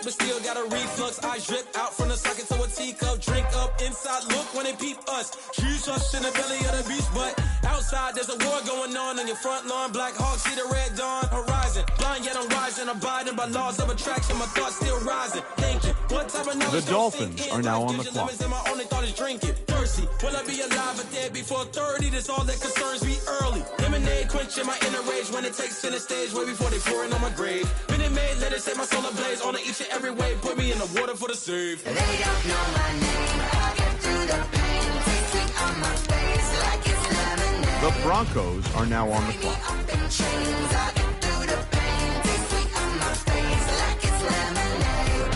but still got a reflux. I drip out from the socket to a teacup. Drink up inside, look when they peep us. Huge us in the belly of the beast, but outside there's a war going on your front lawn. Black Hawk, see the red dawn horizon. Blind yet I'm rising, abiding by laws of attraction. My thoughts still rising. Thinking, what type of knowledge? The Dolphins are now on the clock. My only thought is drinking. Thirsty, will I be alive or dead before 30? That's all that concerns me early. Lemonade quenching my inner rage when it takes center stage way before they pour it on my grave. Been it made, let it set my soul ablaze on each and every way. Put me in the water for the save. They don't know my name. I get through the pain. Taste sweet on my face like it's lemonade. The Broncos are now on the clock. Up in chains. I get through the pain. Taste sweet on my face like it's lemonade.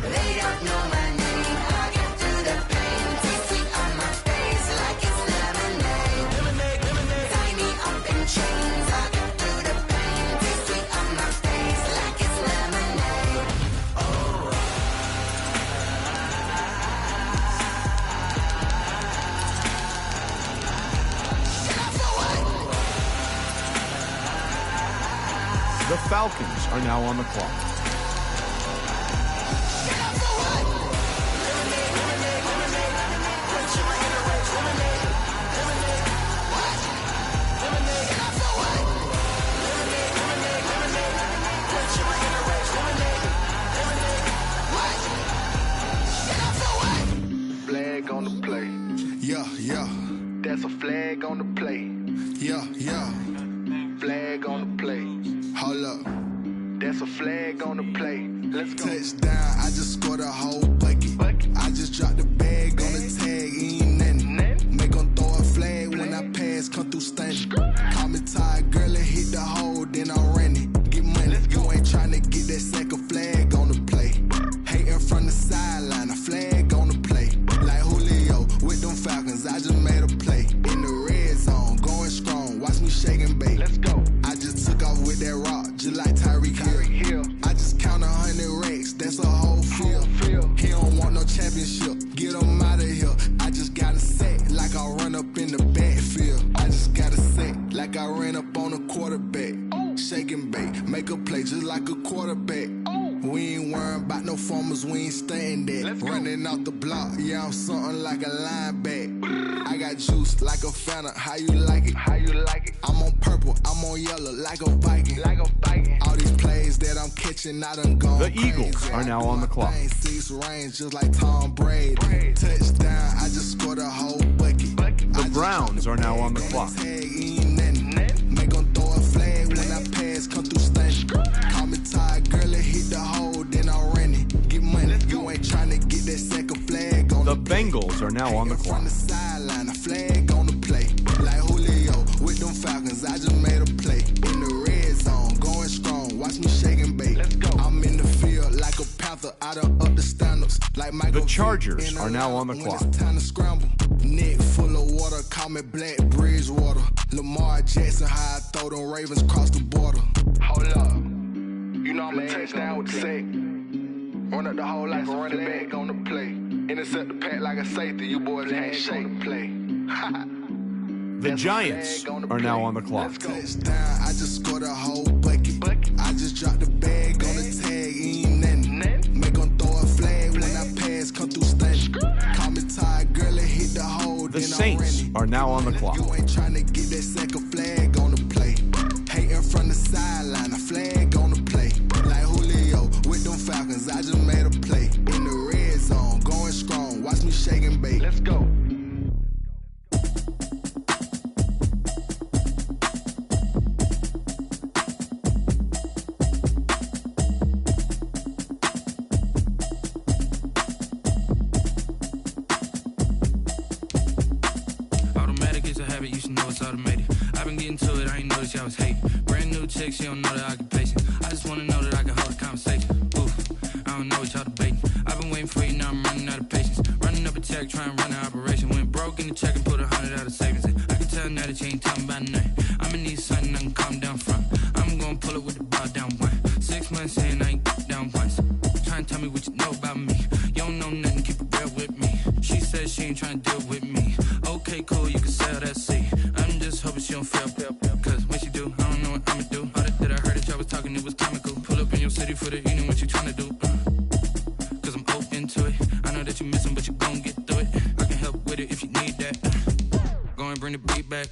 They don't know my name. I get through the pain. Taste sweet on my face like it's lemonade. Lemonade, lemonade. Tie me up in chains. I get through the pain. Taste sweet on my face like it's lemonade. The Falcons are now on the clock. Flag on the play. Yeah, yeah. That's a flag on the play. Yeah, yeah. Flag on the play. Hold up. That's a flag on the play. Let's go. Touchdown, I just scored a whole bucket. I just dropped the bag on the tag, ain't nothing. Make 'em throw a flag when I pass, come through stunning. Call me tired, girl, and hit the hole, then I'm running. Get money, you ain't tryna get that second flag on the play. Hating from the sideline, a flag on the play. Like Julio with them Falcons, I just made a play. In the red zone, going strong, watch me shake and bake. Let's go. I just took off with that rock, just like Tyreek Hill. I just count 100 racks, that's a whole field. He don't want no championship, get him out of here. I just got a set, like I run up in the backfield. I just got a set, like I ran up on a quarterback. Shake and bake, make a play just like a quarterback. We ain't worrying about no formers, we ain't staying there. Running out the block, yeah, I'm something like a lineback. I got juice like a Fanta, how you like it? How you like it? I'm on purple, I'm on yellow, like a Viking. Like a Viking. All these plays that I'm catching, I done gone The Eagles crazy. are now on the clock. 6 range, just like Tom Brady. Touchdown, I just scored a whole bucket. The Browns are now on the clock. Make 'em throw a flag when I pass, come through stunning. Call me tired, girl, and hit the hole, then I'm running. Get money, you ain't tryna get that second flag on The Bengals are now on the clock. From the sideline, a flag on the play. Like Julio with them Falcons, I just made a play. In the red zone, going strong, watch me shake and bake. Let's go. I'm in the field like a panther, I done up the standards. Like Michael The Chargers are now on the when clock. It's time to scramble. Neck full of water, call me Black Bridgewater. Lamar Jackson, how I throw them Ravens cross the border. Hold up. You know I'm a touchdown with the sack. Run up the whole like a running back on the play. Intercept the pack like a safety, you boys can't shake play. The Giants are now on the clock. Touchdown, I just scored a whole bucket. I just dropped the bag on the tag, ain't nothing. Make 'em throw a flag when I pass, come through stunning. Call me tired, girl, and hit the hole, The then I'm Saints running. are now on the clock. You ain't tryna get that second flag on the play. Hating from the sideline, a flag on the play. Like Julio with them Falcons, I just made a play. In the red zone, going strong, watch me shake and bake. Let's go. Automatic is a habit, you should know it's automated. I've been getting to it, I ain't noticed y'all was hating. Brand new chick, she don't know the occupation. I just wanna know that I can hold a conversation. Oof, I don't know what y'all debating. I've been waiting for you, now I'm running out of patience. Running up a check, trying to run an operation. Went broke in the check and put 100 out of savings in. I can tell now that you ain't talking about nothing. I'ma need something I can calm down from. I'm gonna pull it with the bar down one. 6 months in, I ain't down once. Trying to tell me what you know about me. You don't know nothing, keep it real with me. She says she ain't trying to deal with me. Okay, cool, you can sell that seat. I'm just hoping she don't fail. Cause when she do, I don't know what I'ma do. All that I heard that y'all was talking, it was comical. Pull up in your city for the evening, what you tryna do? Cause I'm open to it. I know that you missing, but you gon' get through it. I can help with it if you need that. Go and bring the beat back.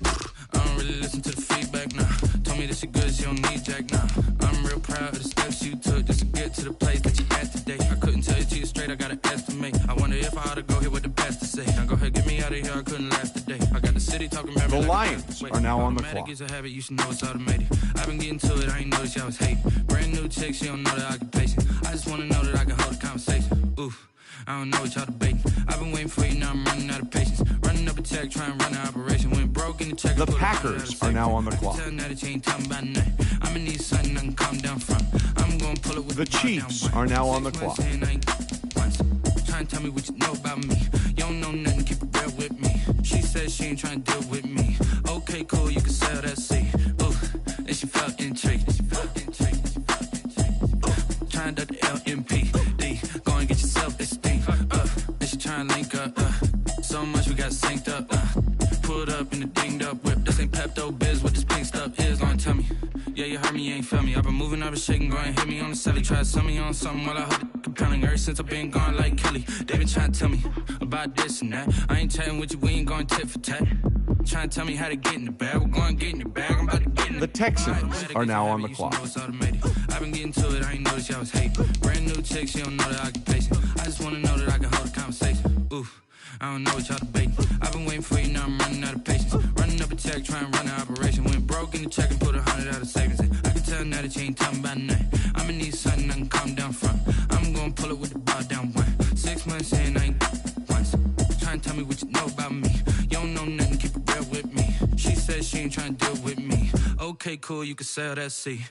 I don't really listen to the feedback, nah. Told me that she good, she don't need jack, nah. I'm real proud of the steps you took just to get to the place that you at today. I couldn't tell you to you straight, I gotta estimate. I wonder if I ought to go here with the best to say. Now go ahead, get me out of here, I couldn't last a day. I got the city talking about The me like Lions are now on the clock. Automatic is a habit, you should know it's automated. I've been getting to it, I ain't noticed y'all was hating. Brand new chick, she don't know the occupation. I just wanna know that I can hold a conversation. Oof. I don't know what y'all debating. I've been waiting for you, now I'm running out of patience. Running up a check, trying to run an operation. Went broke in the check. The Packers are now on the clock. Tell now that you ain't talking about nothing. I'm gonna need something I can calm down from. I'm gonna pull it with The Chiefs are now on the clock. Trying to tell me what you know about me. You don't know nothing, keep it real with me. She said she ain't trying to deal with me. Okay, cool, you can sell that seat. Ooh, and she felt intrigued. Trying to duck the LMPD. Go and get yourself esteem. And she trying to link up. So much we got synced up. Pulled up in the dinged up whip. This ain't Pepto Biz, what this pink stuff is. Gonna tell me. Yeah, you heard me, you ain't felt me. I've been moving, I've been shaking, go and hit me on the celly. Try to sell me on something while I hold it compelling. Ever since I've been gone like Kelly. They been trying to tell me about this and that. I ain't chatting with you, we ain't going tit for tat. Trying to tell me how to get in the bag. We're going to get in the bag, I'm about to get in The Texans are now on the clock. I've been getting to it, I ain't noticed y'all was hating. Brand new chick, she don't know the occupation. I just wanna know that I can hold a conversation. Oof. I don't know what y'all debating. I've been waiting for you, now I'm running out of patience. Running up a check, trying to run an operation. Went broke in the check and put 100 out of savings. I can tell now that you ain't talking about nothing. I'ma need something I can calm down from. I'm gonna pull it with the bar down one. 6 months in, I ain't once. Trying to tell me what you know about me. You don't know nothing, keep it real with me. She said she ain't trying to deal with me. Okay, cool, you can sell that seat.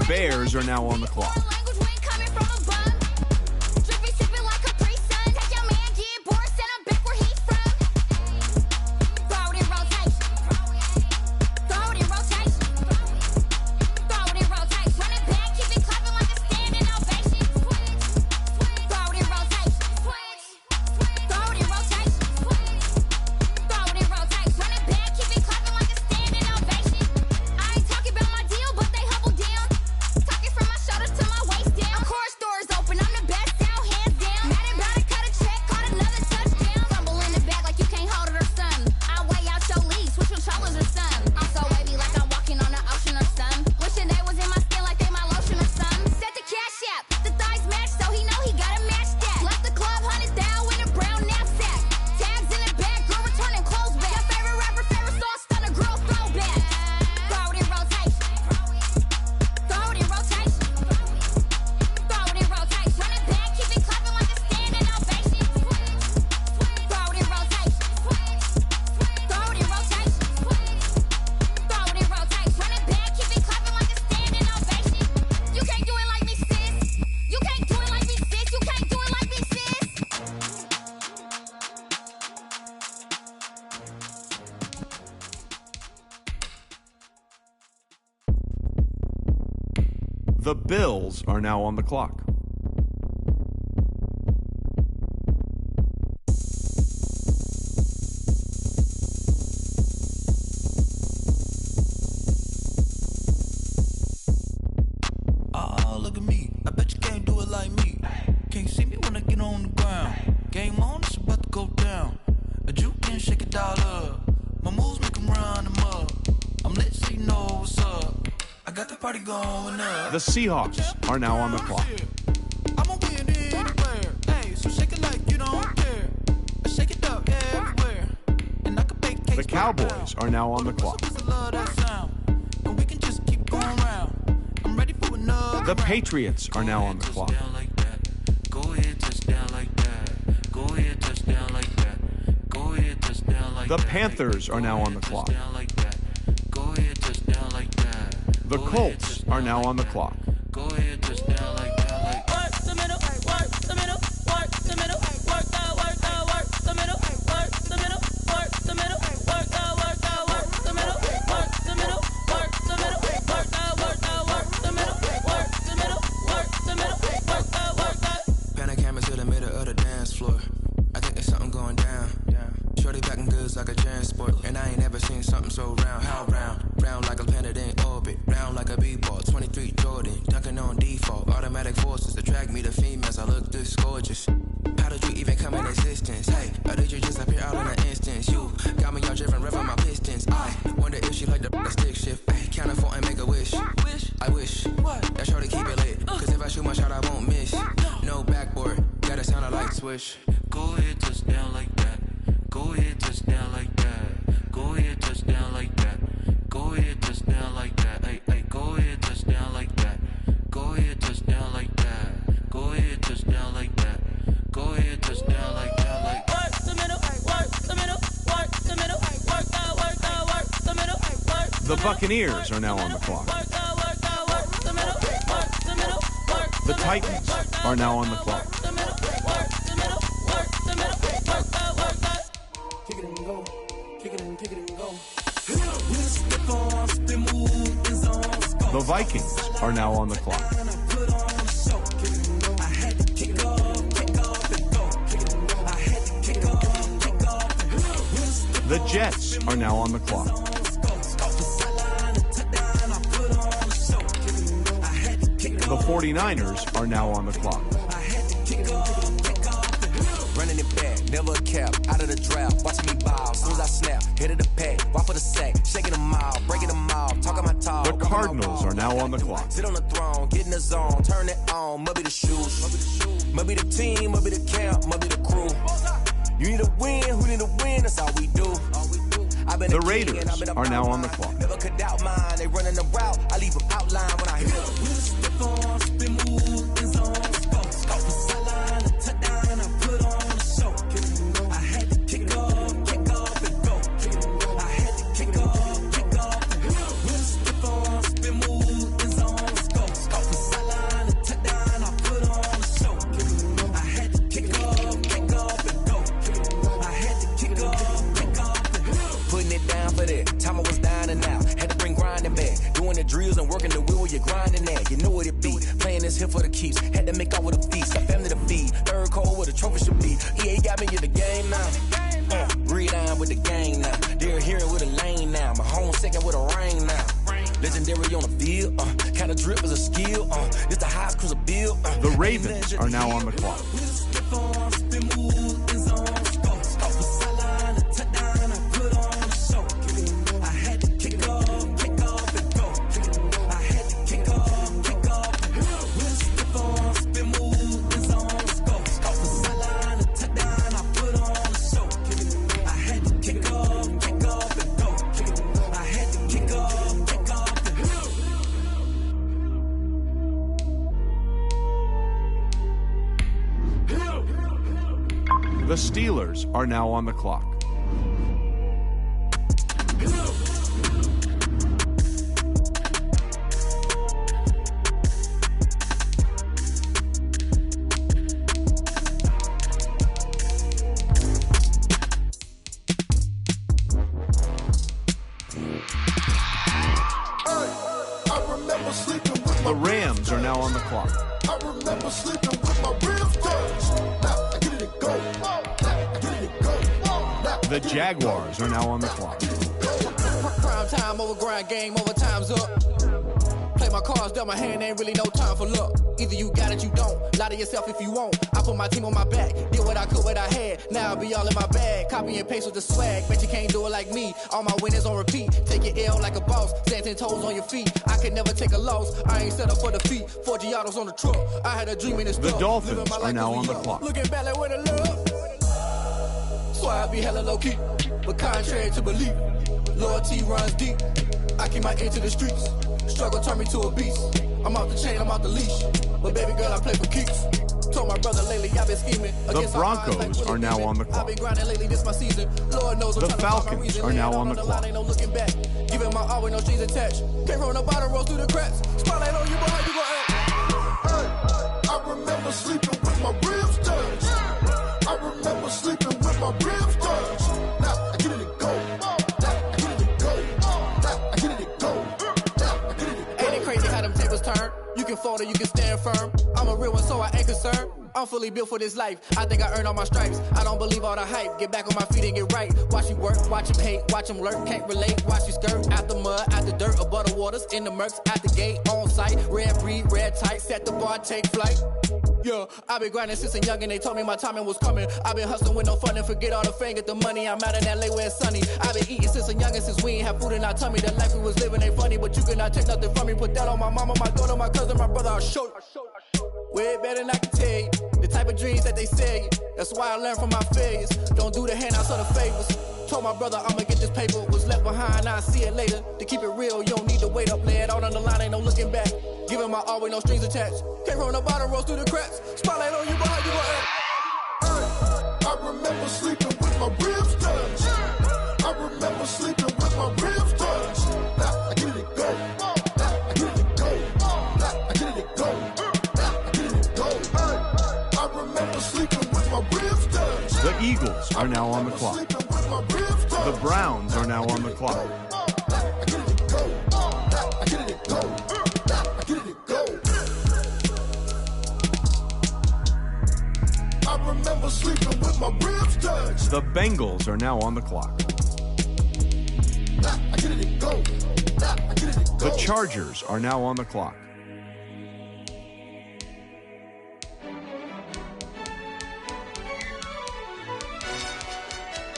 Bears are now on the clock. The Bills are now on the clock. Oh, look at me. I bet you can't do it like me. Can't see me when I get on the ground. Game on, it's about to go down. A juke can shake it all up. My moves make them run them up. I'm lit so you know what's up. I got the party going up. The Seahawks are now on the clock. I'm gonna win this. can't The stop now. Cowboys are now on the clock. I love that sound. And we can just keep going round. I'm ready for another The round. Patriots are now on the clock. Touchdown like that. Go ahead, touchdown like that. Go ahead, touchdown like that. Go ahead, touchdown like The that. Panthers are now on the clock. Touchdown like that. Go ahead, touchdown like that. The Colts are now on the clock. Go ahead, touchdown like that. Like Work the middle, work the middle, work the middle, work the middle, work the middle, work the middle, work the middle, work the middle, work the middle, work the middle, work the middle, work the middle, work the. Panic camera to the middle of the dance floor. I think there's something going down. Shorty packing goods like a transport, and I ain't never seen something so round. How round? Round like a planet in orbit, round like a b-ball. 23 Jordan, dunking on default. Automatic forces attract me to females. I look this gorgeous. How did you even come in existence? Hey, or did you just appear out in an instance? You got me all driven, revving my pistons. I wonder if she like the stick shift. Hey, count it 4 and make a wish. I wish that shorty keep it lit. Cause if I shoot my shot, I won't miss. No backboard, gotta sound a light switch. go ahead, touchdown like that. Go ahead, touchdown like that. Go ahead, touchdown like that. Go ahead, touchdown like that. Hey, hey, go ahead, touchdown like that. Go ahead, touchdown like that. Go ahead, touchdown like that. Go ahead, touchdown like that. Like Work the middle, work the middle, work the middle, work the middle, work The Buccaneers are now on the clock. the middle, work the middle, work The Titans are now on the clock. the middle, work the middle, work the middle, work the. Kick it and go, kick it and go. The Vikings are now on the clock. The Jets are now on the clock. The 49ers are now on the clock. Running it back, never a cap, out of the draft, watching me ball, as soon as I snap, hit of the pack, walk for the sack, shaking them all, breaking them off, talking my talk. The Cardinals are now on the clock. Sit on the throne, get in the zone, turn it on, must be the shoes, must be the team, must be the camp, must be the crew. You need a win, who need a win, that's all we do. I've been The a king Raiders and I've been are now about on the mine. clock. Never could doubt mine, they running the route, I leave them outline when I hear them. Putting it down for that. Time I was dying and out. Had to bring grinding back. Doing the drills and working the wheel where you're grinding at. You know what it be. Playing this here for the keeps. Had to make out with a feast. A family to feed. Third cold where the trophy should be. EA got me in the game now. Read on with the gang now. They're hearing with a lane now. My home second with a rain now. Legendary on the field. Kind of drip is a skill. This the highest cruiser bill. The Ravens are now on the clock. The Steelers are now on the clock. The Rams are now on the clock. I remember sleeping with my ribs touched. Now I get it go. Now I get it go. Now The Jaguars are now on the clock. Prime time over grind game, over time's up. Play my cards, dealt my hand, ain't really no time for luck. Either you got it, you don't. Lie to yourself if you won't. I put my team on my back, did what I could, what I had. Now I be all in my bag, copy and paste with the swag. Bet you can't do it like me. All my winners on repeat. Take your L like a boss, stand 10 toes on your feet. I could never take a loss. I ain't set up for defeat. 4 Giottos on the truck. I had a dream in this The stuff. Dolphins Living my are life now as we on the young. clock. Looking back like where the love. So I be hella low key. but contrary to belief, loyalty runs deep. I keep my ear to the streets. Struggle turned me to a beast. I'm off the chain, I'm off the leash. But baby girl, I play for keeps. Told my brother lately I've been scheming. The Broncos are now on the clock. I've been grinding lately, this my season. Lord knows I'm The trying to find my Falcons reason. are now Laying on the clock. line, ain't no looking back. Giving my all with no strings attached. Came from the bottom, rose through the cracks. Spotlight on you, boy, how you gon' act? I remember sleeping with my ribs touched. I remember sleeping with my ribs touched. Now I get it to go. Now I get it to go. Now I get it to go. Now I get it to go. Ain't it crazy how them tables turn? You can fold or you can stand firm. I'm a real one, so I ain't concerned. I'm fully built for this life. I think I earned all my stripes. I don't believe all the hype. Get back on my feet and get right. Watch you work, watch him hate, watch him lurk. Can't relate, watch you skirt. Out the mud, out the dirt, above the waters, in the murks, at the gate, on site. Red breed, red tight, set the bar, take flight. Yeah, I been grinding since a youngin', they told me my timing was coming. I been hustling with no fun and forget all the fame, get the money. I'm out in LA where it's sunny. I been eating since a youngin', since we ain't have food in our tummy. The life we was living ain't funny, but you cannot take nothing from me. Put that on my mama, my daughter, my cousin, my brother, I'll show you. Way better than I can tell you. The type of dreams that they sell you. That's why I learned from my failures. Don't do the handouts or the favors. Told my brother I'ma get this paper. Was left behind, I'll see it later. To keep it real, you don't need to wait up. Lay it out on the line, ain't no looking back. Giving my all with no strings attached. Came from the bottom, rose through the cracks. Spotlight on you, boy, how you gon' act? I remember sleeping with my ribs touched. I remember sleeping with my ribs touched. Now I get it to go. Now I get it to go. Now I get it to go. Now I get it to go. I remember sleeping with my ribs touched. The Eagles are now on the clock. Sleeping with my ribs touched. The Browns are now on the clock. Now I get it to go. Now I get it to go. Now I get it to go. I remember sleeping with my ribs touched. The Bengals are now on the clock. Now I get it to go. Now I get it to go. The Chargers are now on the clock.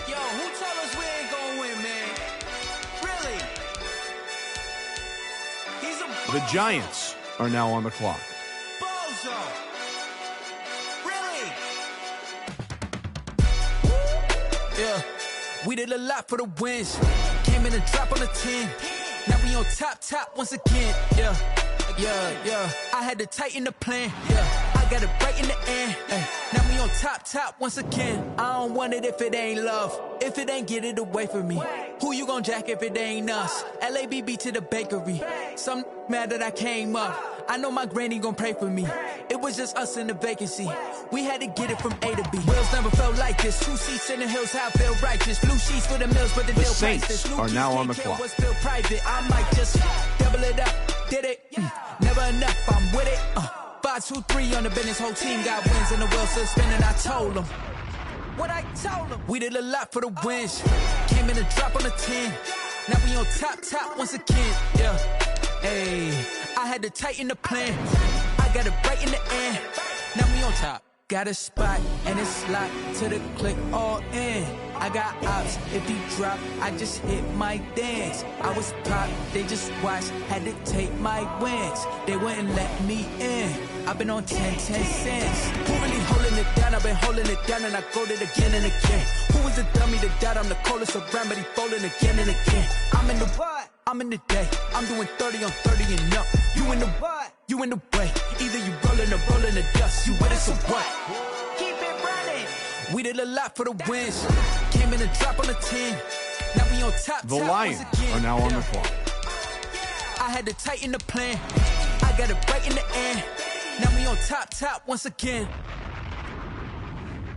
Yo, who told us we ain't gonna win, man? Really? He's a The Giants are now on the clock. bozo. Really? Yeah, we did a lot for the wins. Came in and drop on the 10. Now we on top once again. Yeah. I had to tighten the plan. Yeah, I got it right in the end. Now we on top once again. I don't want it if it ain't love. If it ain't, get it away from me. Who you gon' jack if it ain't us? LABB to the bakery. Some mad that I came up. I know my granny gon' pray for me. It was just us in the vacancy. We had to get it from A to B. Wheels never felt like this. 2 seats in the hills, how I feel righteous. Blue sheets for the mills, but the deal Saints priceless. New are keys now can't on the kill clock. what's still private. I might just double it up. Did it? Never enough, I'm with it. 5, 2, 3 on the business. Whole team got wins and the wheels still spinning. I told them what I told them. We did a lot for the wins. Came in and drop on the 10. Now we on top once again. Yeah. Hey, I had to tighten the plan. I got it right in the end. Now we on top. Got a spot and it's locked to the click all in. I got ops, if he drop, I just hit my dance. I was pop, they just watched, had to take my wins. They wouldn't let me in. I've been on 10 cents. Who really holding it down? I've been holding it down and I go it again and again. Who was the dummy that died? I'm the coldest around, but he folding again and again. I'm in the what? I'm in the day. I'm doing 30 on 30 and up. You in the what? You in the way. Either you rolling or rolling the dust. You with us or what? Keep it running. We did a lot for the wins. Came in and drop on the 10. Now we on top. The Lions are now on the clock. I had to tighten the plan. I got it right in the end. Now we on top once again.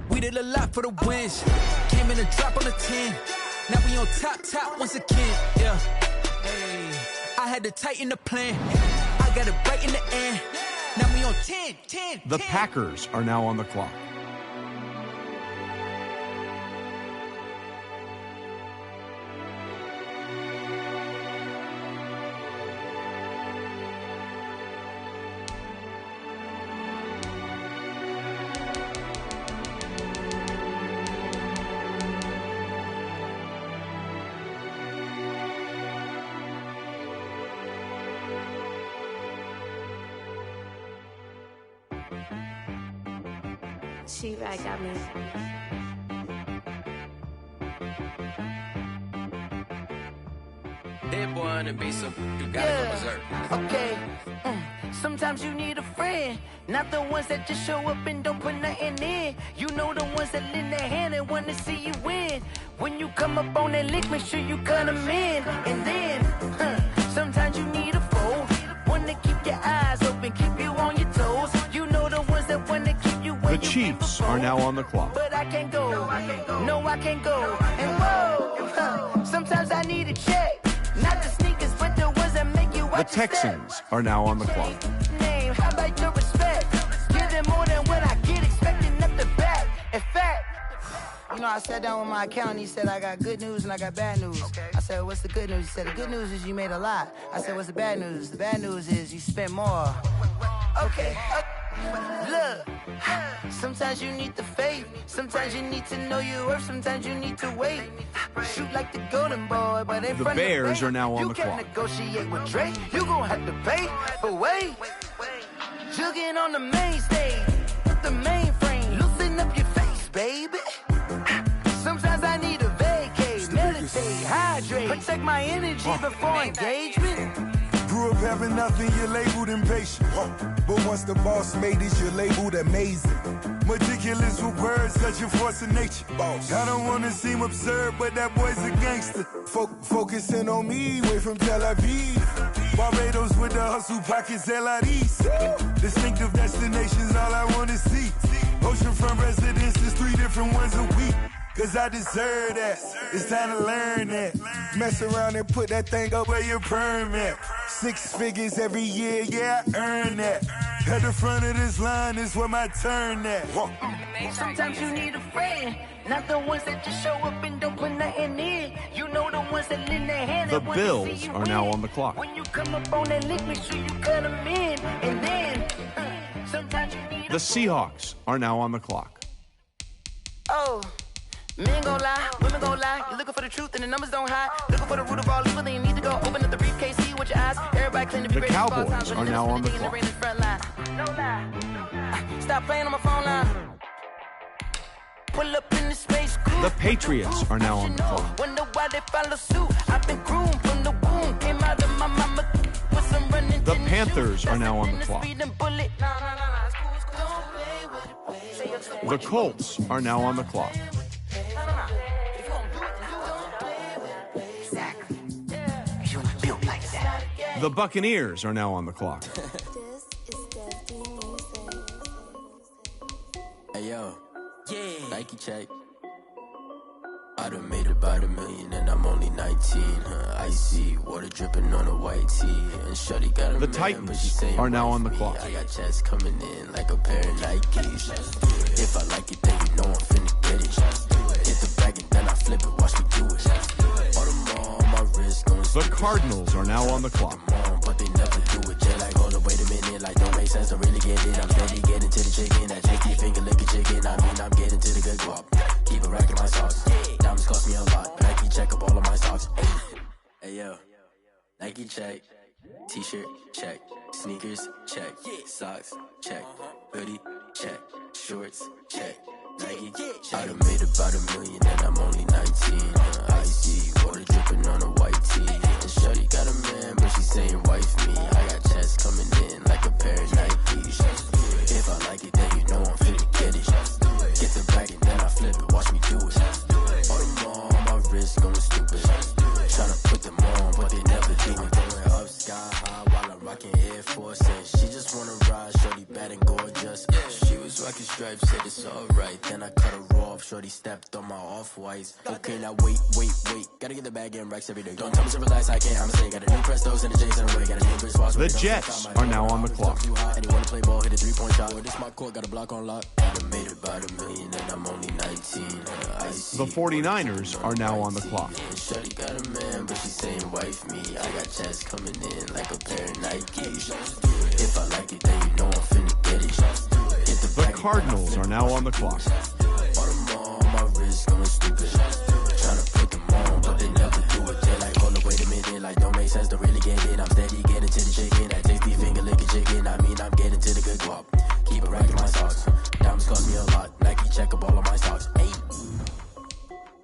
We did a lot for the wins. Came in and drop on the 10. Now we on top once again. Yeah. Hey, I had to tighten the plan. I got it right in the end. Now we on 10. The Packers are now on the clock. She right got me. That boy on the beat, so you gotta go berserk. Okay. Sometimes you need a friend, not the ones that just show up and don't put nothing in. You know the ones that lend their hand and want to see you win. When you come up on that lick, make sure you cut them in. And then, sometimes you need a foe, one to keep your eyes open, keep you on your toes. You know the ones that want to keep you where The Chiefs are now on the clock. But I can't go, no, I can't go. And whoa, sometimes I need a check, not the sneakers, but the ones that make you The watch your step. Texans are now on the clock. Name, how about your respect? Give them more than what I get, expecting nothing back. In fact, you know, I sat down with my accountant. He said, I got good news and I got bad news. I said, what's the good news? He said, the good news is you made a lot. I said, what's the bad news? The bad news is you spent more. Okay. Look, sometimes you need the faith. Sometimes you need to know your worth. Sometimes you need to wait. Shoot like the golden boy, but in The front Bears of are now on the you clock. can't negotiate with Drake. You gon' have to pay. But wait, jugging on the main stage with the mainframe. Loosen up your face, baby. Sometimes I need a vacate, meditate, hydrate, protect my energy before engagement. Grew up having nothing, you're labeled impatient. But once the boss made it, you're labeled amazing. Meticulous with words, such a force of nature. I don't wanna seem absurd, but that boy's a gangster. Focusing on me, way from Tel Aviv. Barbados with the hustle pockets, LIDs. Distinctive destinations, all I wanna see. Oceanfront residences, 3 different ones a week. Cause I deserve that, it's time to learn that. Mess around and put that thing up where your permit. 6 figures every year, yeah, I earn that. At the front of this line is where my turn at. Sometimes you need a friend, not the ones that just show up and don't put nothing in. You know the ones that lend their hand. The and wanna Bills see you are now win. on the clock. When you come up on that lick, make sure you cut them in. And then, sometimes you need The Seahawks are now on the clock. Oh, men gon' lie, women gon' lie. You're looking for the truth and the numbers don't hide. Looking for the root of all evil, then you need to go open up the briefcase, see with your eyes. Everybody claim to be The great. Cowboys are now on the clock. No lie. Stop playing on my phone line. Pull up in the space crew. The Patriots are now on the clock. Wonder why they follow suit. I've been groomed from the womb. Came out of my mama with some running. The Panthers are now on the clock. The Colts are now on the clock. The Buccaneers are now on the clock. Hey yo, Nike check. I done made about $1 million and I'm only 19. Icy water dripping on a white tee, and shorty got a The man, Titans but she saying are now wife on the me. clock. I got checks coming in like a pair of Nikes. If I like it, then you know I'm finna get it. Hit the bag and then I flip it, watch me do it. All the more on my wrist, going The Cardinals are now on the clock. but they never do it. Jay like, hold up, wait a minute, like don't make sense, don't really get it. I'm steady getting to the chicken, that chicky finger licking chicken. I mean, I'm getting to the good guap. Keep it racking my socks. Diamonds cost me a lot. Nike check up all of my socks. Hey yo, Nike check. T-shirt check. Sneakers check. Socks check. Hoodie check. Shorts check. Nike. I done made about $1 million and I'm only 19. Icy water dripping on a white tee, and shorty got a man, but she saying wife me. I got checks coming in like a pair of Nikes. If I like it, then you know I'm finna get it. Get the bag and then I flip it, watch me do it. All the more on my wrist going stupid. Tryna put them on, but they never do it. Going up sky high while I'm rocking Air Force. And she just wanna ride, shorty bad and gorgeous. She was rocking stripes, said it's alright. Then I cut her off, shorty stepped on my off-whites. Okay, now wait. Gotta get the bag and racks every day. Don't tell me to relax, I can't, I'ma say. Got a new Prestos and the J's in the way. Got a new Chris Foss. The Jets are now on the clock. And you wanna play ball, hit a 3-point shot. This my court, got a block on lock. I done made about $1 million and I'm only 19. The 49ers are now on the clock. Shorty got a man, but she saying wife me. I got checks coming in like a pair of Nikes. If I like it, then you know I'm finna get it. Hit The Cardinals are now on the clock. all the more on my wrist going stupid. Tryna put them on, but they never do it. They like, hold up, wait a minute, like don't make sense, don't really get it. I'm steady getting to the chicken, that tasty finger licking chicken. I mean, I'm getting to the good guap. Keep it racking my socks. Diamonds cost me a lot. Nike check up all of my socks.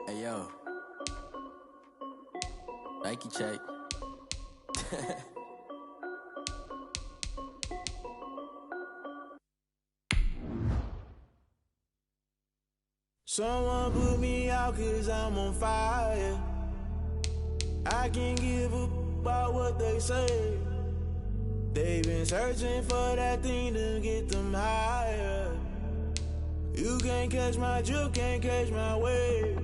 Hey yo, Nike check. Someone put me out 'cause I'm on fire. I can't give up about what they say. They've been searching for that thing to get them higher. You can't catch my drift, can't catch my wave.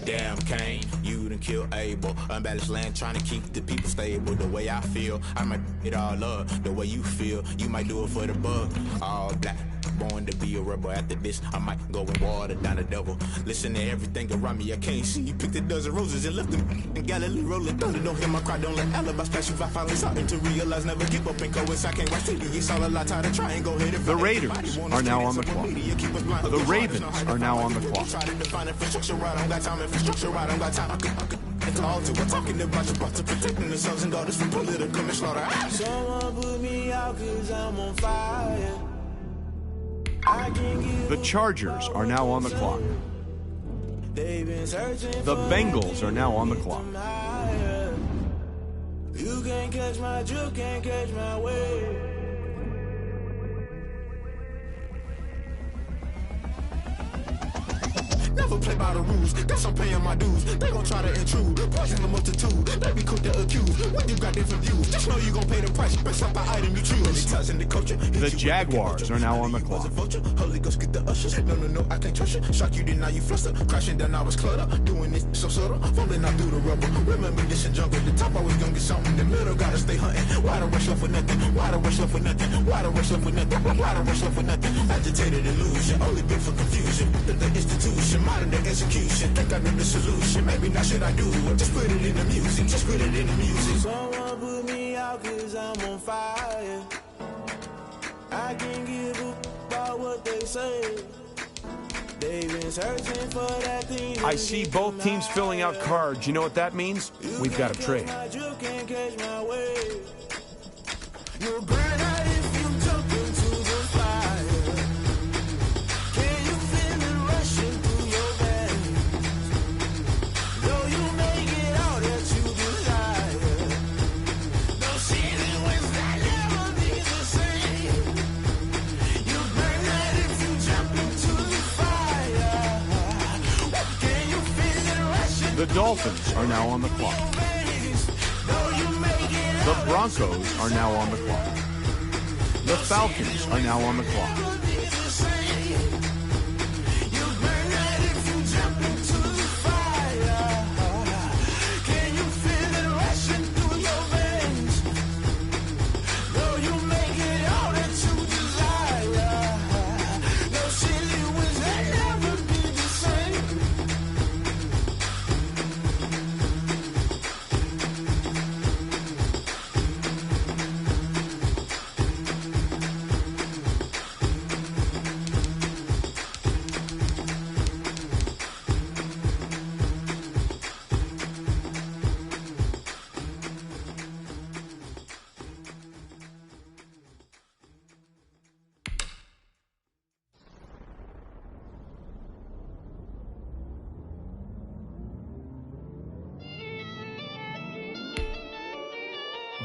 Damn, Kane, you done killed Abel. Unbalanced land, trying to keep the people stable. The way I feel, I might it all up. The way you feel, you might do it for the bug. All black, born to be a rebel. After this, I might go and water down the devil. Listen to everything around me, I can't see. You picked a dozen roses and left them in Galilee rolling thunder. Don't hear my cry, don't let alibis pass you. I finally starting to realize, never give up and coincide. Can't watch TV, it's all a lot, tired of trying, go ahead and The Raiders are now on the clock. The Ravens are now on the clock. Structure, I don't got time. I could all to. We're talking about you, about to protecting the sons and daughters from political slaughter. Someone put me out 'cause I'm on fire. I can't give The Chargers are now on the clock. They've been searching The Bengals are now on the clock. You can't catch my drift, can't catch my wave. Never play by the rules, guess I'm paying my dues. They gon' try to intrude, poison the multitude. They be quick to accuse when you got different views. Just know you gon' pay the price based off the item you choose. The culture. The Jaguars are now on the clock. Holy Ghost get the ushers. No, I can't trust you. Shock you, then now you fluster. Crashing down, I was cluttered. Doing this so subtle, falling out through the rubble. Remember this in jungle, the top always gonna get something. The middle gotta stay hunting. Why the rush left for nothing? Why the rush left for nothing? Why the rush left for nothing? Why the rush left for nothing? Agitated illusion, only been for confusion. The institution, modern day execution. Think I know the solution. Maybe not should I do it? Just put it in the music. Just put it in the music. Someone put me out 'cause I'm on fire. I can't give up about what they say. They've been searching for that thing. I see both teams filling out cards. You know what that means? We've got a trade. Can't catch my wave. You'll burn out if you jump into the fire. Can you feel it rushing through your veins? Though you make it all that you desire. No ceiling wins that never be the same. You burn out if you jump into the fire. Can you feel it rushing? The Dolphins are now on the clock. The Broncos are now on the clock. The Falcons are now on the clock.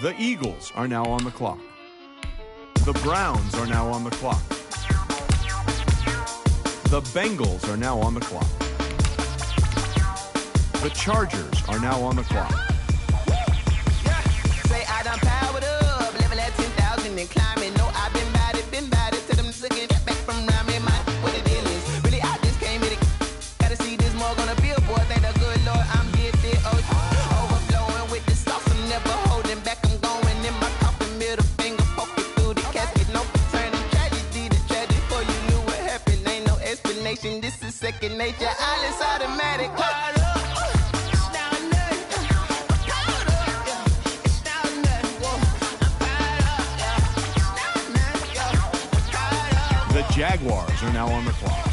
The Eagles are now on the clock. The Browns are now on the clock. The Bengals are now on the clock. The Chargers are now on the clock. Say I done powered up, level at 10,000 and climbing. No, I've been bad it to them looking back from around me. My what the deal is, really I just came in it. Gotta see this more gonna be a boy. Thank the good Lord I'm gifted. Overflowing with the sauce, I'm never holding back. I'm going in my coffin, middle finger poking through the casket. No turning tragedy to tragedy. Before you knew what happened, ain't no explanation. This is second nature. All is automatic. The Jaguars are now on the clock.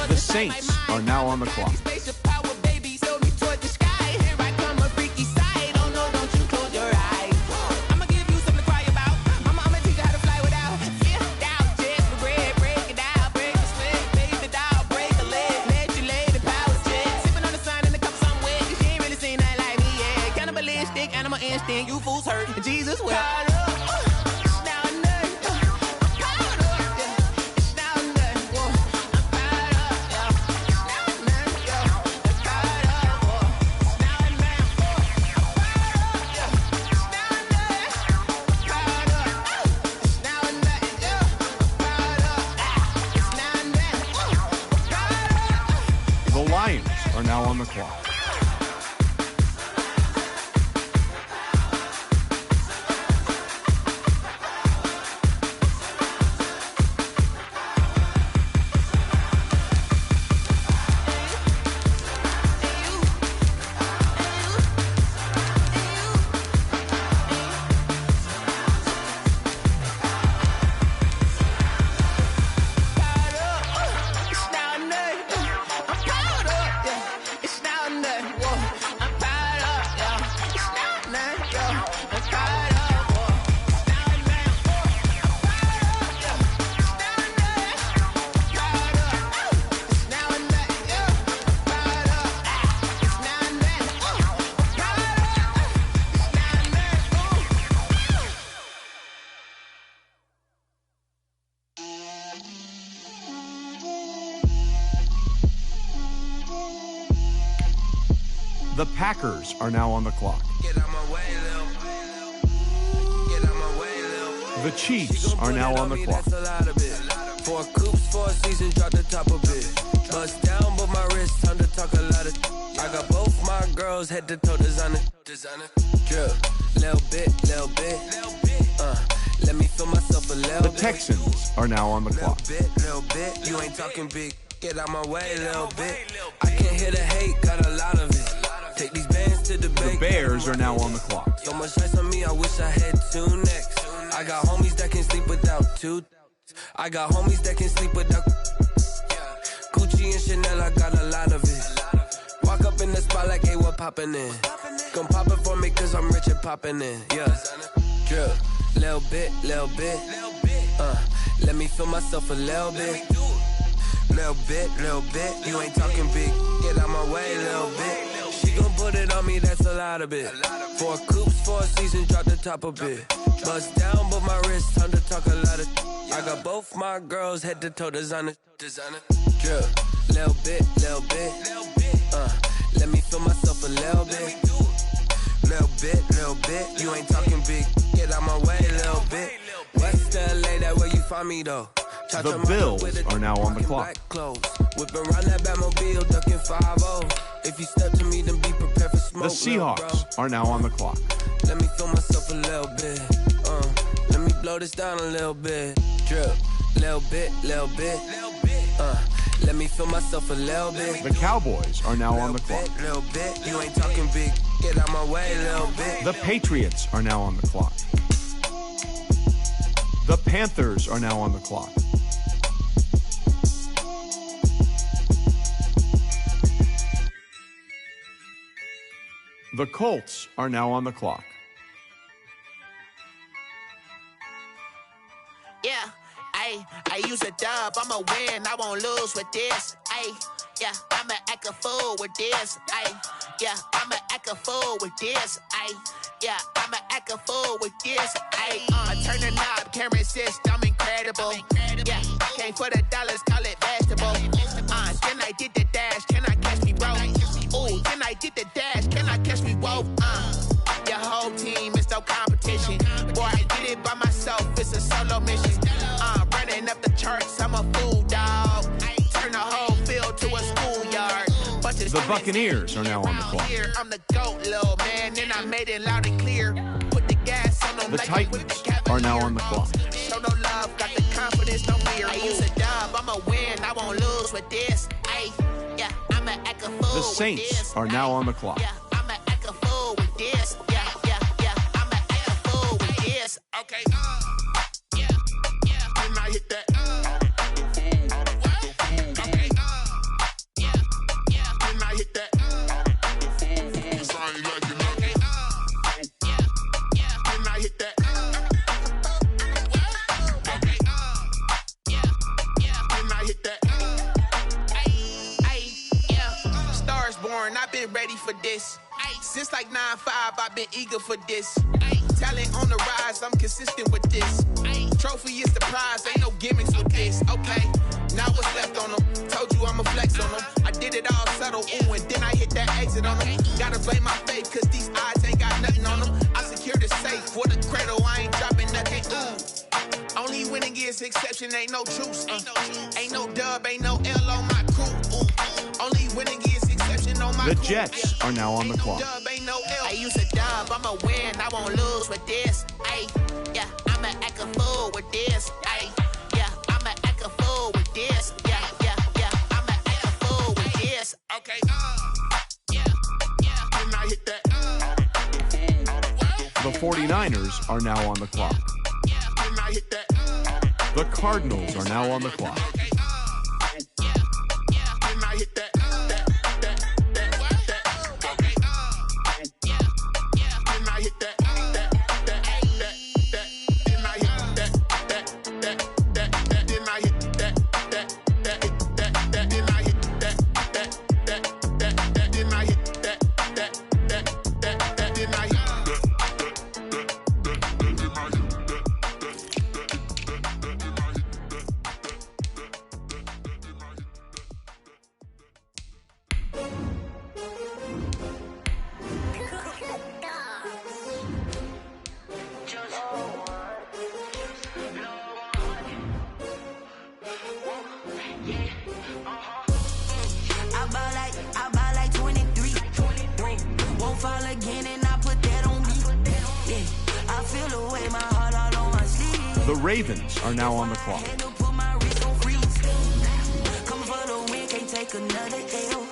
The Saints are now on the clock. are now on the clock. The Packers are now on the clock. The Chiefs are now on the clock. 4 coops, 4 seasons, drop the top a bit. Bust down, but my wrist, time to talk a lot of. I got both my girls head to toe designer. Drip, little bit. Let me feel myself a little bit. The Texans are now on the clock. Little bit, you ain't talking big. Get out my way, little bit. I can't hear the hate, got a lot of it. Take these bands to the bank. The Bears are now on the clock. So much ice on me, I wish I had 2 necks. I got homies that can sleep without 2. I got homies that can sleep without Gucci and Chanel, I got a lot of it. Walk up in the spot like, hey, what poppin' in? Come pop it for me, cause I'm rich and poppin' in. Yeah, drip, little bit. Let me feel myself a little bit. Little bit, you ain't talking big. Get out my way, little bit. She gon' put it on me, that's a lot of it. 4 coops, 4 seasons, drop the top a bit. Bust down, but my wrist, time to talk a lot of. I got both my girls head to toe designer. Drip, little bit. Let me feel myself a little bit. Little bit, you ain't talking big. Get out my way, little bit. West LA, that where you find me though. The Bills are now on the clock. Whip around that Batmobile, ducking 5-0. If you step to me, then be prepared for smoke. The Seahawks are now on the clock. Let me feel myself a little bit. Let me blow this down a little bit. Drip, little bit. Let me feel myself a little bit. The Cowboys are now on the clock. Little bit, you ain't talking big. Get out my way, little bit. The Patriots are now on the clock. The Panthers are now on the clock. The Colts are now on the clock. Yeah, I use a dub, I'ma win, I won't lose with this. Yeah, I'ma act a fool with this. Yeah, I'ma act a fool with this. Yeah, I'ma act a fool with this. I turn the knob, camera assist, I'm incredible. Yeah, came for the dollars, call it vegetable. Then I did the dash, can I catch me, bro? Ooh, then I did the dash, can I catch me, whoa? Your whole team is no competition. Boy, I did it by myself, it's a solo mission. Running up the charts, I'm a fool, dog. Turn the whole field to a schoolyard. The Buccaneers are now on the clock. I'm the GOAT, little man, and I made it loud and clear. Put the gas on them. The Titans are now on the clock. Show no love, got the confidence, no fear. I use a dub, I'ma win, I won't lose with this. Yeah, I'ma act a fool. The Saints are now on the clock. Yeah, I'ma act a fool with this. Yeah, I'ma act a fool with this. Okay, yeah, when I hit that. Okay, yeah, when I hit that. When I hit that. Okay, when I hit that. Yeah, stars born, I've been ready for this. Since like 9-5, I've been eager for this. Talent on the rise, I'm consistent with this. Trophy is the prize, ain't no gimmicks with this. Okay, now what's left on them? Told you I'ma flex on them. I did it all subtle, ooh, and then I hit that exit on them. Gotta blame my faith, cause these odds ain't got nothing on them. I secured the safe for the cradle, I ain't dropping nothing, ooh. Only winning is exception, ain't no truce. Ain't no dub, ain't no L on my crew, ooh. Only winning is exception, The Jets are now on the clock. I use a dub, I'ma win, I won't lose with this. Ay, yeah, I'ma act a fool with this. Ay, yeah, I'ma act a fool with this. Yeah, yeah, yeah, I'ma act a fool with this. Okay, yeah, yeah, and I hit that. The 49ers are now on the clock. And I hit that. The Cardinals are now on the clock. And I hit that. I buy like 23. Won't fall again and I put that on me. Yeah, I feel the way my heart all on my sleeve. The Ravens are now on the clock. Had to put my wrist on freeze. Come for the win, can't take another L.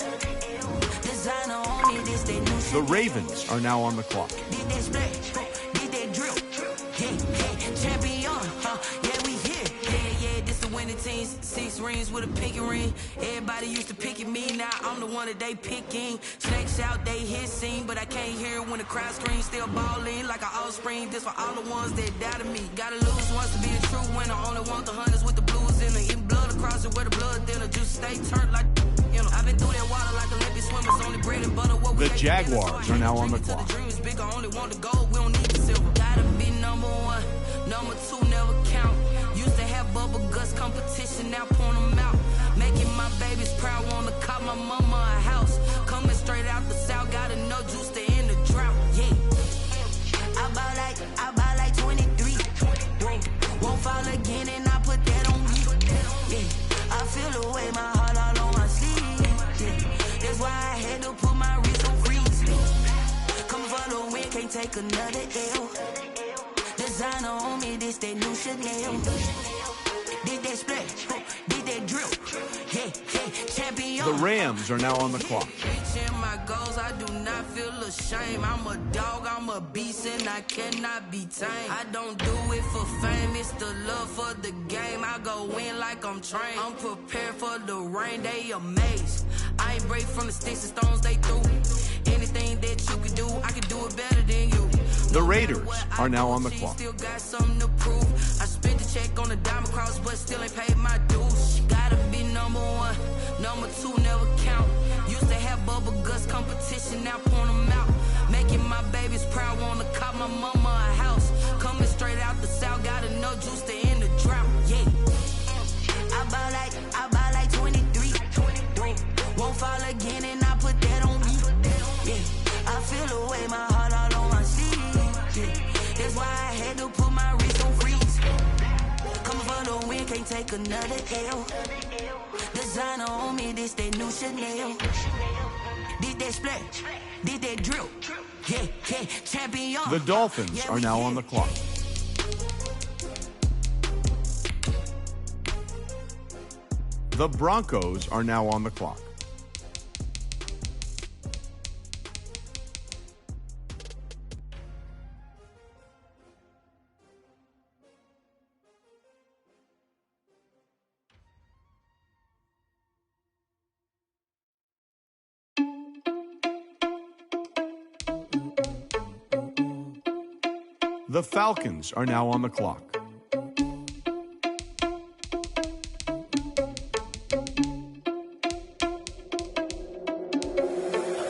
Designer on me, this they new shit. The Ravens are now on the clock. Did that splash, did that drill. Yeah, champion, yeah, we here. Yeah, this the winning team. 6 rings with a pinky ring. Everybody used to pick at me, now I'm the one that they picking. Snakes out, they hissing, but I can't hear when the crowd screams. Still balling like an offspring. This for all the ones that doubted me. Gotta lose once to be a true winner. Only want the hunters with the blues in it. Eating blood across it where the blood dinner. Just stay turned like, you know. I've been through that water like Olympic swimmers. Only bread and butter. What we The Jaguars are now on the clock. the dreams bigger, only want the gold, we don't need the silver. Gotta be number 1, number 2 never count. Used to have bubble guts competition, now point them out. Making my babies proud, wanna call my mama a house. Coming straight out the south, gotta know juice to end the drought. Yeah, I buy like 23. Won't fall again and I put that on me. Yeah, I feel the way my heart all on my sleeve. Yeah, that's why I had to put my wrist on freeze. Coming for the win, can't take another L. Designer on me, this that new Chanel. Did that splash, did that drill. Yeah, champion. The Rams are now on the clock. Reaching my goals, I do not feel ashamed. I'm a dog, I'm a beast, and I cannot be tamed. I don't do it for fame, it's the love for the game. I go in like I'm trained. I'm prepared for the rain, they amazed. I ain't break from the sticks and stones they threw. Anything that you can do, I can do it better than you. The Raiders are now on the clock. Still got something to prove. I spent the check on the diamond cross, but still ain't paid my dues. Gotta be number 1, number 2 never count. Used to have bubble guts competition, now point them out. Making my babies proud, wanna call my mama a house. Coming straight out the south, gotta know juice to end the drought. Yeah, I buy like 23. Won't fall again and I put that on me. Yeah, I feel the way my heart all on my sleeve. That's why I had to put my wrist on freeze. Coming for the win, can't take another L. Designer on me, this that new Chanel. Did that splash, did that drill. Yeah, champion. The Dolphins are now on the clock. The Broncos are now on the clock. The Falcons are now on the clock.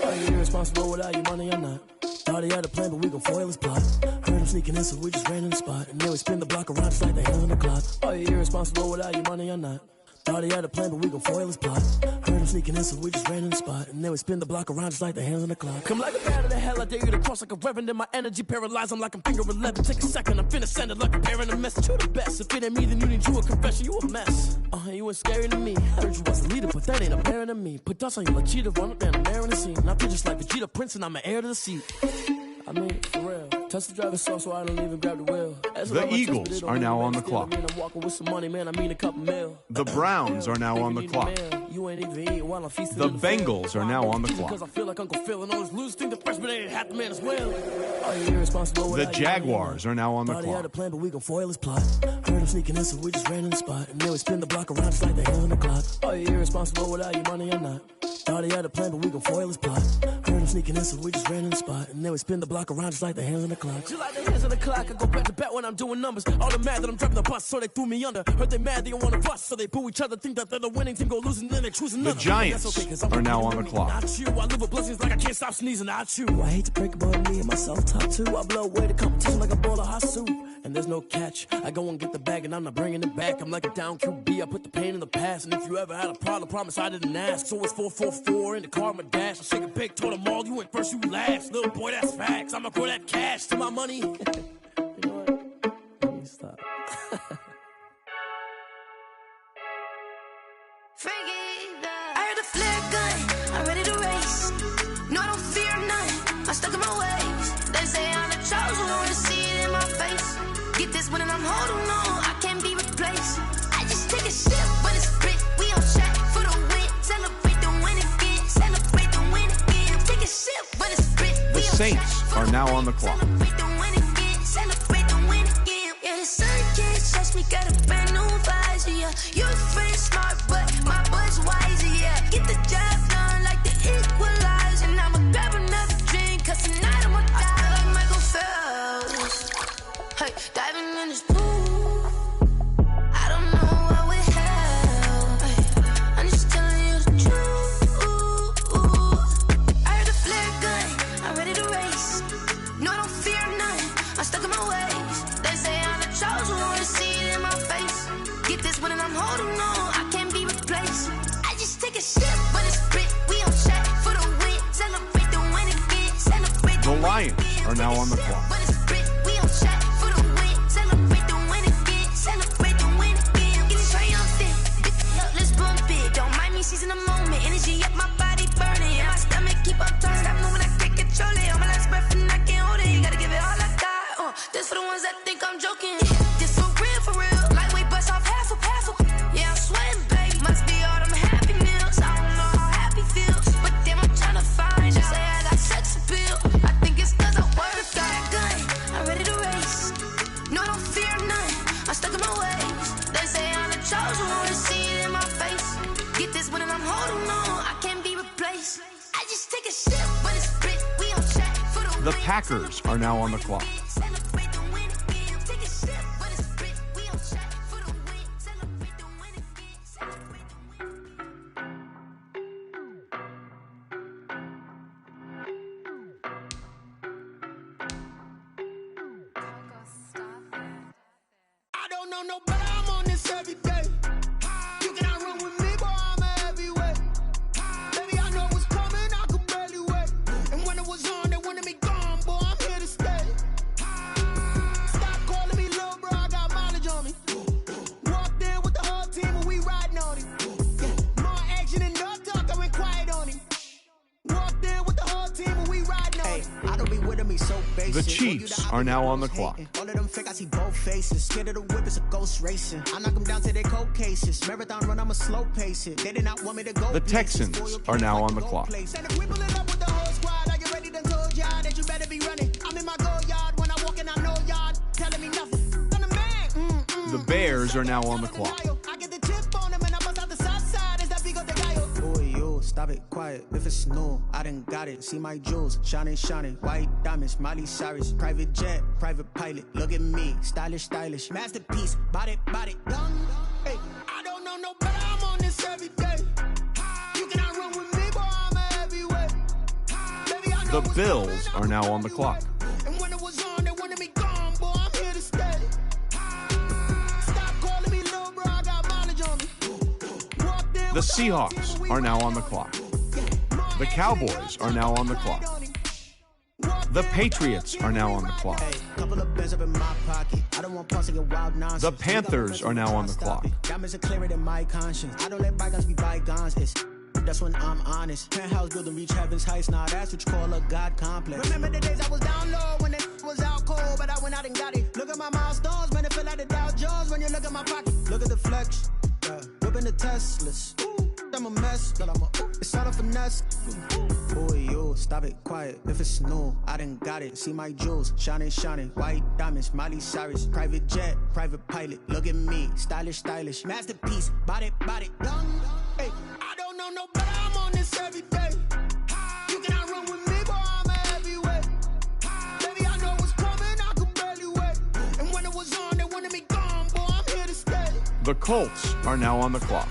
Are you irresponsible without your money or not? Thought he had a plan, but we gon' foil his plot. Heard him sneaking in, so we just ran in the spot. And then we spin the block around just like the hell in the clock. Are you irresponsible without your money or not? Thought he had a plan, but we gon' foil his plot. Heard him sneaking in, so we just ran in the spot. And then we spin the block around just like the hands on the clock. Come like a bat of the hell, I dare you to cross like a reverend. And my energy paralyzed, I'm like I'm finger 11. Take a second, I'm finna send it like a parent a message. You the best, if it ain't me, then you need you a confession. You a mess, you ain't scary to me. Heard you was a leader, but that ain't apparent to me. Put dust on you like cheetah, run up down the air in the scene. Now feel just like Vegeta Prince, and I'm an heir to the seat. I mean, for real. Touch the driver's soft so I don't even grab the wheel. The Eagles are now on the clock. I'm walking with some money, man. I mean a couple mil. The Browns are now on the clock. You ain't even eating while I'm feasting. The Bengals are now on the clock. Because I feel like Uncle Phil and all his losers think the freshman ain't half the man as well. Are you irresponsible? The Jaguars are now on the Thought he had a clock. plan, but we gon' foil his plot. Heard him sneaking in, so we just ran in the spot. And then we spin the block around just like the hands on the clock. Are you irresponsible without your money or not? Thought he had a plan, but we gon' foil his plot. Heard him sneaking in, so we just ran in the spot. And then we spin the block around just like the hands on the clock. Just like the hands on the clock, I go back to back when I'm doing numbers. All the mad that I'm driving the bus, so they threw me under. Heard they mad, they don't wanna bust, so they boo each other. Think that they're the winning team, go losing, then they choose another. The Giants are now on the clock. Not you, I live with blessings like I can't stop sneezing. Not you, I hate to break about me and myself top two. I blow away the competition like a bowl of hot soup. And there's no catch, I go and get the bag and I'm not bringing it back. I'm like a down QB, I put the pain in the past. And if you ever had a problem, promise I didn't ask. So it's 4-4-4 in the car, my dash. I shake a big, told them all, you went first, you last. Little boy, that's facts, I'ma throw that cash to my money. You know what? Let me stop. I heard a flare gun, I'm ready to race. No, I don't fear none, I'm stuck in my ways. They say I'm the chosen one, see it in my face. Get this one and I'm holding on, I can't be replaced. I just take a sip, but it's split. We on track for the win, celebrate the win again, celebrate the win again. Take a sip, but it's split. The Saints are now on the clock. Celebrate the win again, celebrate the win again. Yeah, the sun can't touch me, got a brand new visor, yeah. Your friend's smart, but my boy's wiser, yeah. Get the job done like the equalizer. And I'ma grab another drink, cause tonight I'ma die like Michael Phelps. Hey, diving in this pool, I don't know what would help. Hey, I'm just telling you the truth. I heard a flare gun, I'm ready to race. No, I don't fear none, I'm stuck in my ways. They say I'm the chosen one, see it in my face. Get this one and I'm holding on, I can't be replaced. I just take a sip, but it's split. We on track for the win, celebrate the win again, celebrate The Lions are now on the clock. but it's split. We on track for the win, celebrate the win again, celebrate the win again. Get it triumphant, up, let's bump it. Don't mind me seizing the moment, energy up, my body burning. And my stomach keep up turning, stop moving, I can't control it. On my last breath and I can't hold it. You gotta give it all I got. This for the ones that think I'm joking. This for real, lightweight bust off half a. Yeah, I'm sweating, babe. Must be all them happy meals. I don't know how happy feels, but damn, I'm tryna find you. Say I got sex appeal. I think it's cause I work. Got a gun, I'm ready to race. No, I don't fear none, I'm stuck in my ways. They say I'm the chosen one, see it in my face. Get this one and I'm holding on, I can't be replaced. I just take a sip, but it's split. We on track for the The Packers are now on the clock. celebrate the win again. Take a sip, but it's split. We on track for the win, celebrate the win again, celebrate the win. I don't know no better, I'm on this every day. You cannot run with me, boy, I'm a heavyweight. Baby, I know what's coming, I could barely wait. And when it was on, they wanted me gone, boy, I'm here to stay. Stop calling me little bro, I got mileage on me. Walked in with the whole team and we riding on him. More action and no talk, I went quiet on him. Walked in with the whole team and we riding on him. I don't be with me so basic. The Chiefs are now on the clock. All of them fake, I see both faces. Scared of the whip, it's a ghost racing. I knock them down to their cold cases. Marathon run, I'ma slow pace it. They did not want me to go. The Texans are now on the clock. And if we pull it up with the whole squad, I get ready to told y'all that you better be running. I'm in my go yard when I walk in, I know y'all telling me nothing. I'm the man. The Bears are now on the clock. I get the chip on them and I bust out the south side. Is that big of the guy? Boy, you stop it, quiet. If it's new, I done got it. See my jewels, shining, white diamonds, Miley Cyrus, private jet, private pilot. Look at me, stylish, masterpiece, body, young. Hey, I don't know no better, I'm on this every day. You cannot run with me, boy, I'm a heavyweight. Baby, I know The Bills are now on the clock. and when it was on, they wanted me gone, boy, I'm here to stay. Stop calling me little bro, I got mileage on me. The Seahawks are now on the clock. The Cowboys are now on the clock. The Patriots are now on the clock. The Panthers are now on the clock. Diamonds are clearer than my conscience. I don't let bygones be bygones. That's when I'm honest. Penthouse building reach heaven's heights. Now that's what you call a God complex. Remember the days I was down low when it was out cold, but I went out and got it. Look at my milestones, man, it feel like the Dow Jones when you look at my pocket. Look at the flex, whipping the Teslas. I'm a mess, but it's all a finesse. Boy, yo, stop it, quiet. If it's new, I done got it. See my jewels, shining, shining. White diamonds, Miley Cyrus. Private jet, private pilot. Look at me, stylish, stylish. Masterpiece, body, body. Hey, I don't know no better, I'm on this every day. You cannot run with me, boy, I'm a heavyweight. Baby, I know what's coming, I can barely wait. And when it was on, they wanted me gone, boy, I'm here to stay. The Colts are now on the clock.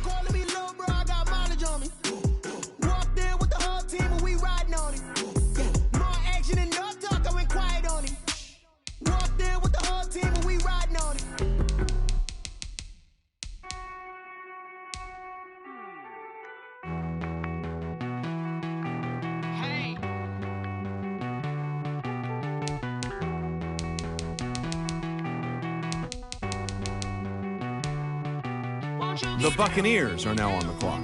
The Buccaneers are now on the clock.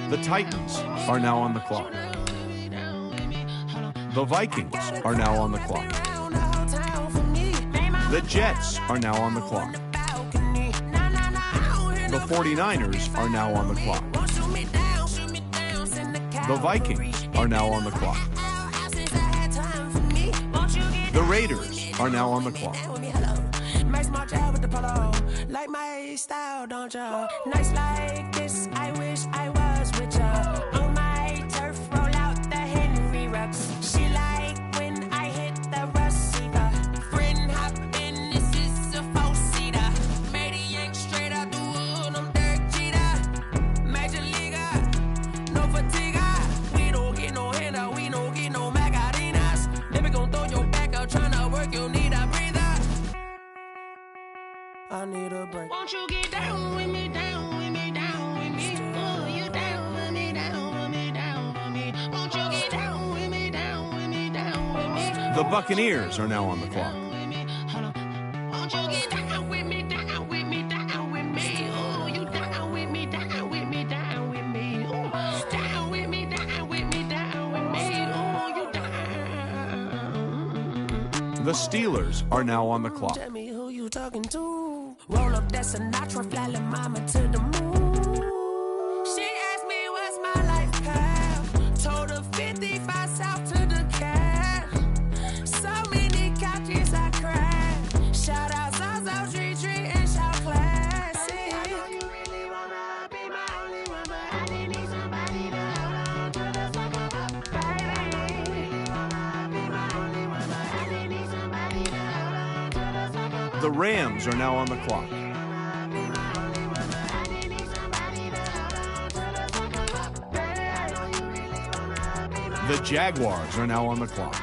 The Titans are now on the clock. The Vikings are now on the clock. The Jets are now on the clock. The 49ers are now on the clock. The Vikings are now on the clock. The Raiders are now on the clock. Like my style, don't you? Nights like this, I wish I was with you. On my turf, roll out the Henry rocks. She like when I hit the receiver. Friend hop in, this is a four-seater. Made a yank straight out the wood, I'm Derek Jeter. Major leaguer, no fatigue. We don't get no handout, we don't get no Macarinas. Never gon' throw your back out, tryna work, you need a breather. I need a break. Won't you get down with me, down with me, down with me? Oh, you down with me, down with me, down with me. Won't you get down with me, down with me, down with me? The Buccaneers are now on the clock. Won't you get down with me, down with me, down with me? Oh, you down with me, down with me, down with me. Oh, down with me, down with me, down with me. Oh, you down. The Steelers are now on the clock. Tell me who you talking to. Roll up that Sinatra, fly la mama to the moon. She asked me what's my life path. Told her 55 south to the cab. So many couches I cried. Shout out South Street and shout classic. I know you really wanna be my only one, but I didn't need somebody to hold on to the second up. Baby, really wanna be my only one, but I didn't need somebody to hold on to the second up. The Rams are now on the clock. The Jaguars are now on the clock.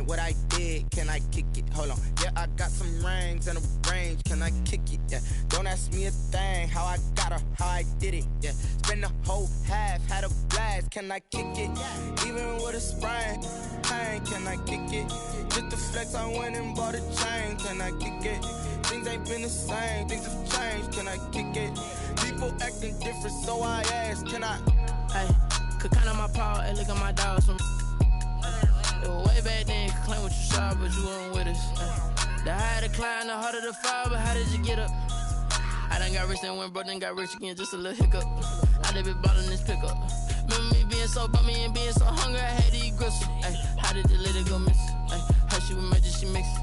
explain what I did. Can I kick it? Hold on. Yeah, I got some rings and a range. Can I kick it? Yeah. Don't ask me a thing. How I got her, how I did it. Yeah. Spend the whole half, had a blast. Can I kick it? Even with a sprain. Pain, can I kick it? Just the flex, I went and bought a chain. Can I kick it? Things ain't been the same. Things have changed. Can I kick it? People acting different, so I asked. Can I? Hey, could count on my power, and look at my dogs from. It was way back then, could claim what you saw, but you weren't with us. The higher the climb, the harder the fall, but how did you get up? I done got rich and went broke, then got rich again, just a little hiccup. I done been ballin' this pickup. Remember me being so bummy and being so hungry, I had to eat gristle. Ay, how did the lady go miss? Ay, how she was magic, she mixed.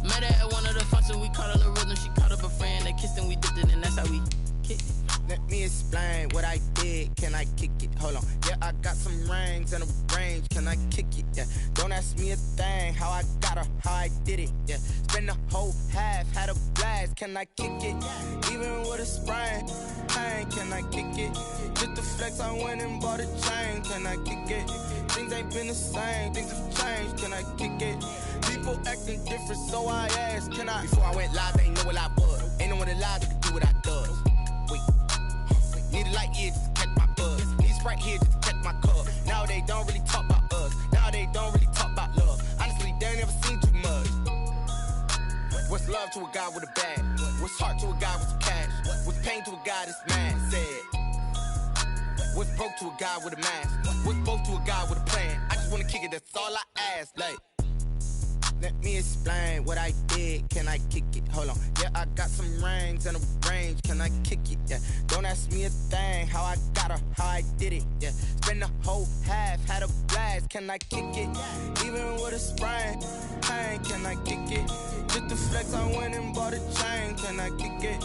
Met her at one of the functions, we caught a little rhythm, she caught up a friend, they kissed and we dipped it, and that's how we kicked it. Let me explain what I did. Can I kick it? Hold on. Yeah, I got some rings and a range. Can I kick it? Yeah. Don't ask me a thing. How I got her, how I did it. Yeah. Spend the whole half, had a blast. Can I kick it? Even with a sprain. Pain, can I kick it? Just the flex, I went and bought a chain. Can I kick it? Things ain't been the same. Things have changed. Can I kick it? People acting different, so I asked. Can I? Before I went live, they ain't know what I was. Ain't no one alive that could do what I does. Need a light here just to catch my buzz. Need a Sprite here just to catch my cup. Now they don't really talk about us. Now they don't really talk about love. Honestly, they ain't never seen too much. What's love to a guy with a bag? What's heart to a guy with some cash? What's pain to a guy that's mad? Said. What's broke to a guy with a mask? What's both to a guy with a plan? I just wanna kick it, that's all I ask. Like, let me explain what I did. Can I kick it? Hold on. Yeah, I got some rings and a range. Can I kick it? Yeah. Don't ask me a thing. How I got her, how I did it. Yeah. Spend the whole half, had a blast. Can I kick it? Even with a sprain. Pain, can I kick it? Just the flex, I went and bought a chain. Can I kick it?